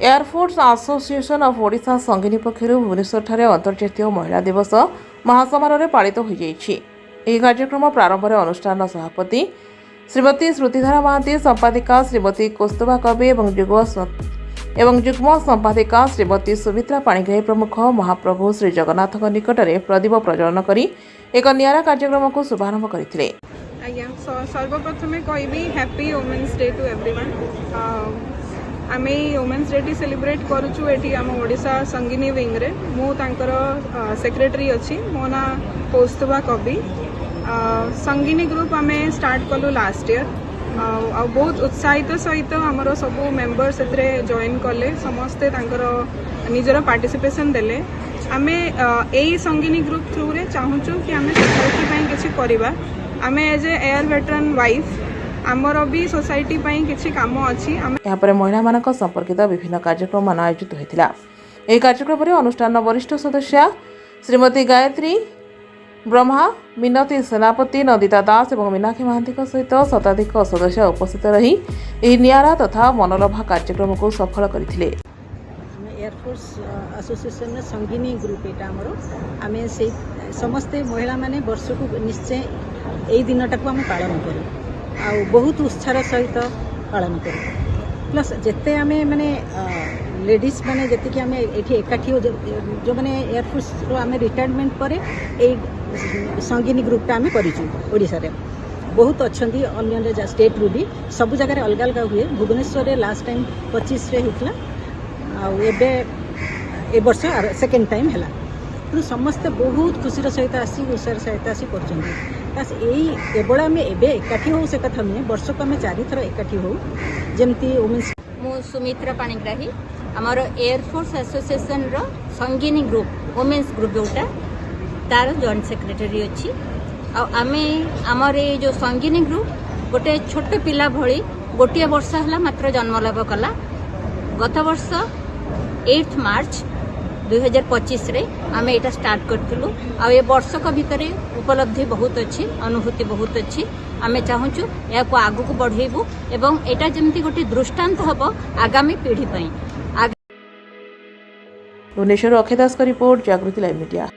Air force association of Odisha संगिनी पक्षर भुवनेश्वर अंतर्जातीय महिला दिवस महासमारोह पालित हो कार्यक्रम प्रारंभ अनुष्ठान सभापति श्रीमती श्रुतिधारा महांती, संपादिका श्रीमती कौस्तुभा कवि एवं जुग्म संपादिका श्रीमती सुमित्रा पाणिग्राही प्रमुख महाप्रभु श्री जगन्नाथ निकट में प्रदीप प्रज्वलन कर एक नियारा कार्यक्रम को शुभारंभ करते। सर्वप्रथमे कहबी happy women's day to everyone. आम वुमेन्स डे टी सेलिब्रेट करुचु एटी आम ओडिशा संगिनी विंग रे। मु तांकर सेक्रेटरी अच्छी, मो ना कौस्तुभा कवि। संगिनी ग्रुप आम स्टार्ट कलु लास्ट ईयर। बहुत उत्साहित सहित आमर सब मेंबर से जॉइन कले, समस्ते निजर पार्टिसिपेशन देले। आम यही संगिनी ग्रुप थ्रू रे चाहूचु कि आम सोसाइटी किसी करवा। आम as a air veteran wife आमर भी सोसाइटी किसी काम अच्छी। यहाँ पर महिला मानक संपर्कित विभिन्न कार्यक्रम आयोजित होता। यह कार्यक्रम अनुष्ठान वरिष्ठ सदस्य श्रीमती गायत्री ब्रह्मा, मिनती सेनापति, नंदिता दास और मीनाक्षी महांती सहित शताधिक सदस्य उपस्थित रही यह नियारा तथा मनोलोभा कार्यक्रम को सफल करथिले। एयरफोर्स एसोसिएशन संगिनी ग्रुप एटा हमरो आम से समस्ते महिला माने वर्ष को निश्चय यही दिनटा को आम पालन करूँ आ बहुत उत्साह सहित पालन करूँ। प्लस जिते आम माने लेडीज माने जी आम ये एकाठी जो मैंने एयरफोर्स आम रिटायरमेंट पर संगिनी ग्रुपटा आम करीशा बहुत अच्छा अन्य स्टेट रू भी सब जगह अलग अलग हुए। भुवनेश्वर लास्ट टाइम 25 रे होता ए वर्ष सेकेंड टाइम है। तो समस्ते बहुत खुशी सहित आसी उत्साह सहित आसी कर यही केवल आम एकाठी हो से कथा नुहे, वर्ष को आम 4 थर एकाठी हो जमती वुमेन्स। मु सुमित्रा पाणिग्राही आमर एयरफोर्स एसोसिएशन रो संगिनी ग्रुप वुमेन्स ग्रुप जोटा तार जॉइंट सेक्रेटरी अच्छी। आमे आमर ये जो संगिनी ग्रुप गोटे छोट पिला भली गोटे वर्ष है मात्र जन्मलाभ कला। गत वर्ष 8 मार्च 2025 रे आमे एटा स्टार्ट करथिलु। आ ये वर्षक भितर उपलब्धि बहुत अच्छी, अनुभूति बहुत अच्छी। आमे चाहूचु या को आगु को बढ़ेबु एवं एटा जेमति गोटे दृष्टांत हबो आगामी पीढ़ी पई। भुवनेश्वर अक्षय दास का रिपोर्ट, जागृति लाइव मीडिया।